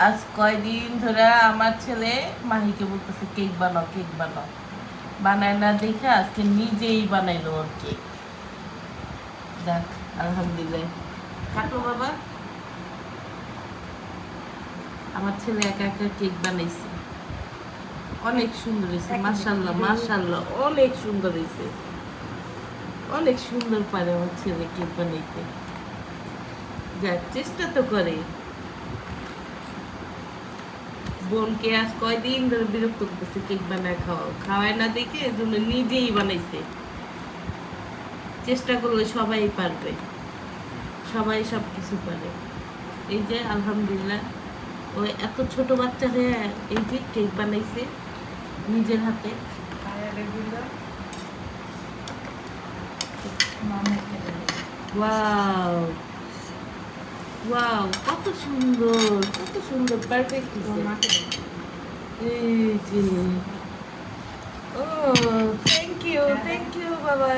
আজ কয়দিন ধরে আমার ছেলে মাহিকে বলতেছে কেক বানাও, কেক বানাও। বানায় না দেখে আজকে নিজেই বানাইলো ওর কেক। যাক, আলহামদুলিল্লাহ। কাটো বাবা। আমার ছেলে একা একা কেক বানাইছে, অনেক সুন্দর হয়েছে। মাশাল্লাহ মাশাল্লাহ, অনেক সুন্দর হয়েছে। অনেক সুন্দর পারে আমার ছেলে কেক বানাইতে। যাক, চেষ্টা তো করে। বোনকে আজ কয়দিন ধরে বিরক্ত করতেছে কেক বানায় খাওয়াও, খাওয়ায় না দেখে এজন্য নিজেই বানাইছে। চেষ্টা করলে সবাই পারবে, সবাই সব কিছু পারে। এই যে আলহামদুলিল্লাহ, ও এত ছোট বাচ্চা হয়ে এই যে কেক বানাইছে নিজের হাতে। ওয়াও ওয়াও, কত সুন্দর, কত সুন্দর, পারফেক্ট। এই যে, ও থ্যাংক ইউ বাবা।